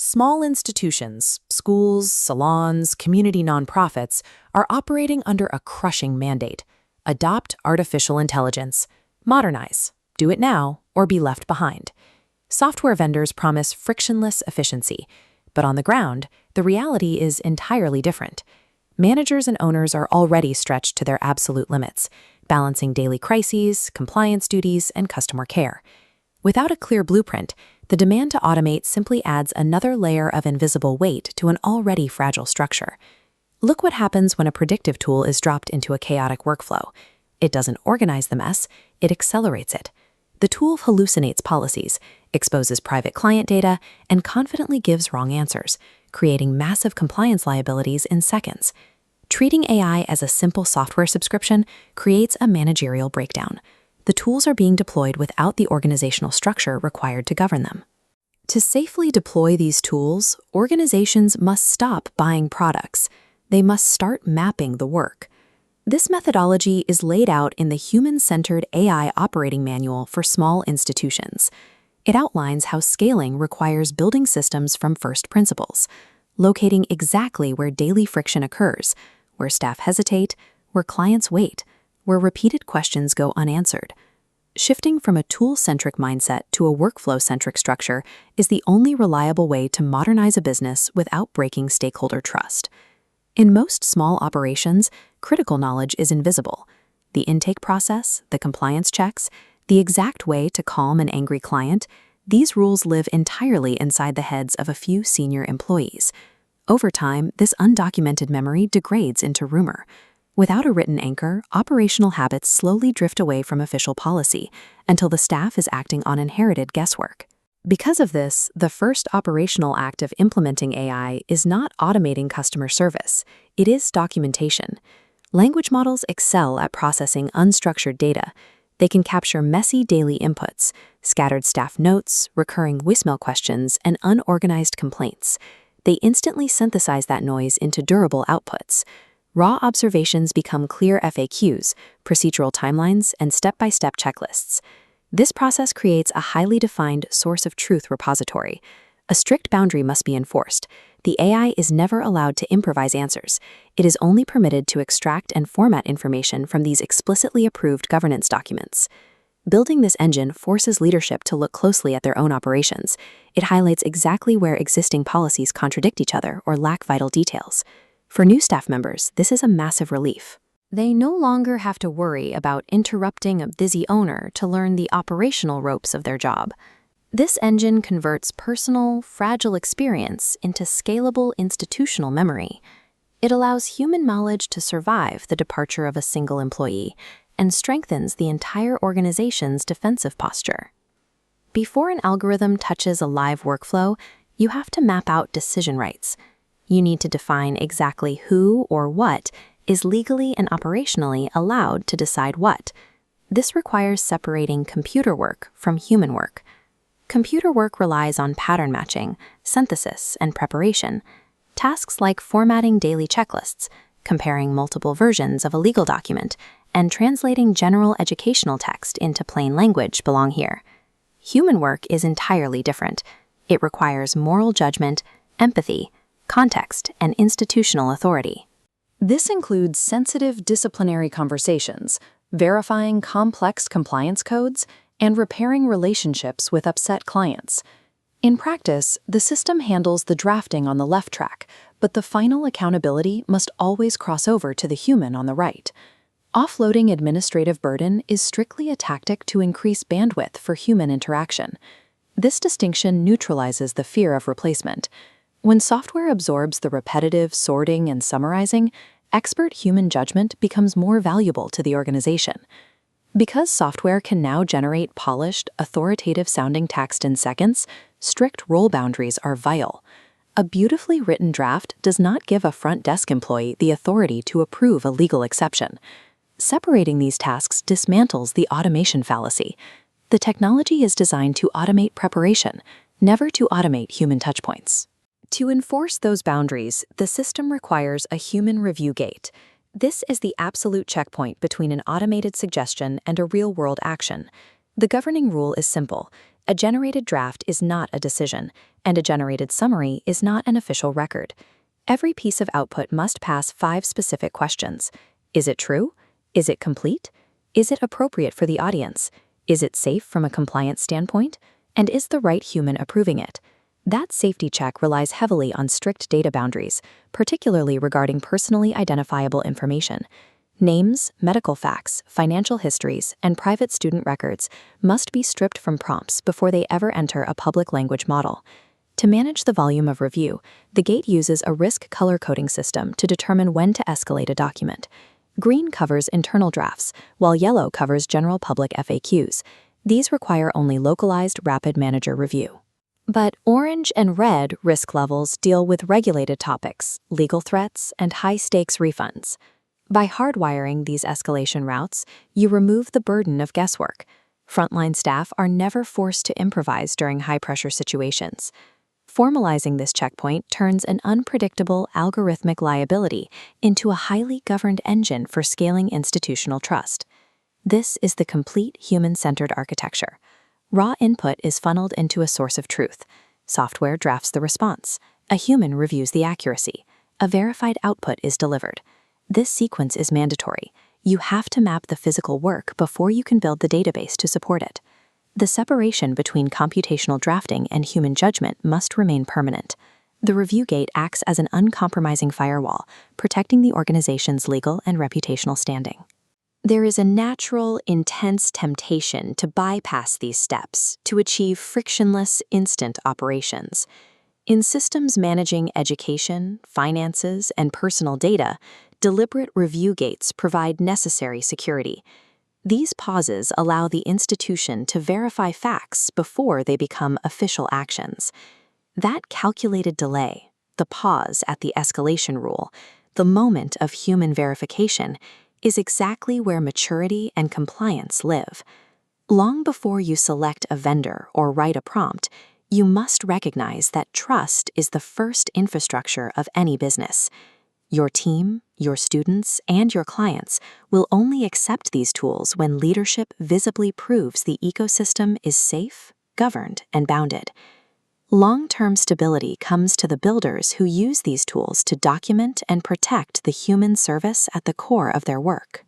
Small institutions, schools, salons, community nonprofits are operating under a crushing mandate. Adopt artificial intelligence. Modernize. Do it now or be left behind. Software vendors promise frictionless efficiency, but on the ground, the reality is entirely different. Managers and owners are already stretched to their absolute limits, balancing daily crises, compliance duties, and customer care. Without a clear blueprint, the demand to automate simply adds another layer of invisible weight to an already fragile structure. Look what happens when a predictive tool is dropped into a chaotic workflow. It doesn't organize the mess, it accelerates it. The tool hallucinates policies, exposes private client data, and confidently gives wrong answers, creating massive compliance liabilities in seconds. Treating AI as a simple software subscription creates a managerial breakdown. The tools are being deployed without the organizational structure required to govern them. To safely deploy these tools, organizations must stop buying products. They must start mapping the work. This methodology is laid out in the Human-Centered AI Operating Manual for Small Institutions. It outlines how scaling requires building systems from first principles, locating exactly where daily friction occurs, where staff hesitate, where clients wait, where repeated questions go unanswered. Shifting from a tool-centric mindset to a workflow-centric structure is the only reliable way to modernize a business without breaking stakeholder trust. In most small operations, critical knowledge is invisible. The intake process, the compliance checks, the exact way to calm an angry client, these rules live entirely inside the heads of a few senior employees. Over time, this undocumented memory degrades into rumor. Without a written anchor, operational habits slowly drift away from official policy until the staff is acting on inherited guesswork. Because of this, the first operational act of implementing AI is not automating customer service, it is documentation. Language models excel at processing unstructured data. They can capture messy daily inputs, scattered staff notes, recurring voicemail questions, and unorganized complaints. They instantly synthesize that noise into durable outputs. Raw observations become clear FAQs, procedural timelines, and step-by-step checklists. This process creates a highly defined source of truth repository. A strict boundary must be enforced. The AI is never allowed to improvise answers. It is only permitted to extract and format information from these explicitly approved governance documents. Building this engine forces leadership to look closely at their own operations. It highlights exactly where existing policies contradict each other or lack vital details. For new staff members, this is a massive relief. They no longer have to worry about interrupting a busy owner to learn the operational ropes of their job. This engine converts personal, fragile experience into scalable institutional memory. It allows human knowledge to survive the departure of a single employee and strengthens the entire organization's defensive posture. Before an algorithm touches a live workflow, you have to map out decision rights. You need to define exactly who or what is legally and operationally allowed to decide what. This requires separating computer work from human work. Computer work relies on pattern matching, synthesis, and preparation. Tasks like formatting daily checklists, comparing multiple versions of a legal document, and translating general educational text into plain language belong here. Human work is entirely different. It requires moral judgment, empathy, context, and institutional authority. This includes sensitive disciplinary conversations, verifying complex compliance codes, and repairing relationships with upset clients. In practice, the system handles the drafting on the left track, but the final accountability must always cross over to the human on the right. Offloading administrative burden is strictly a tactic to increase bandwidth for human interaction. This distinction neutralizes the fear of replacement. When software absorbs the repetitive sorting and summarizing, expert human judgment becomes more valuable to the organization. Because software can now generate polished, authoritative-sounding text in seconds, strict role boundaries are vital. A beautifully written draft does not give a front desk employee the authority to approve a legal exception. Separating these tasks dismantles the automation fallacy. The technology is designed to automate preparation, never to automate human touchpoints. To enforce those boundaries, the system requires a human review gate. This is the absolute checkpoint between an automated suggestion and a real-world action. The governing rule is simple. A generated draft is not a decision, and a generated summary is not an official record. Every piece of output must pass 5 specific questions. Is it true? Is it complete? Is it appropriate for the audience? Is it safe from a compliance standpoint? And is the right human approving it? That safety check relies heavily on strict data boundaries, particularly regarding personally identifiable information. Names, medical facts, financial histories, and private student records must be stripped from prompts before they ever enter a public language model. To manage the volume of review, the gate uses a risk color coding system to determine when to escalate a document. Green covers internal drafts, while yellow covers general public FAQs. These require only localized rapid manager review. But orange and red risk levels deal with regulated topics, legal threats, and high-stakes refunds. By hardwiring these escalation routes, you remove the burden of guesswork. Frontline staff are never forced to improvise during high-pressure situations. Formalizing this checkpoint turns an unpredictable algorithmic liability into a highly governed engine for scaling institutional trust. This is the complete human-centered architecture. Raw input is funneled into a source of truth. Software drafts the response. A human reviews the accuracy. A verified output is delivered. This sequence is mandatory. You have to map the physical work before you can build the database to support it. The separation between computational drafting and human judgment must remain permanent. The review gate acts as an uncompromising firewall, protecting the organization's legal and reputational standing. There is a natural, intense temptation to bypass these steps to achieve frictionless, instant operations. In systems managing education, finances, and personal data, deliberate review gates provide necessary security. These pauses allow the institution to verify facts before they become official actions. That calculated delay, the pause at the escalation rule, the moment of human verification, is exactly where maturity and compliance live. Long before you select a vendor or write a prompt, you must recognize that trust is the first infrastructure of any business. Your team, your students, and your clients will only accept these tools when leadership visibly proves the ecosystem is safe, governed, and bounded. Long-term stability comes to the builders who use these tools to document and protect the human service at the core of their work.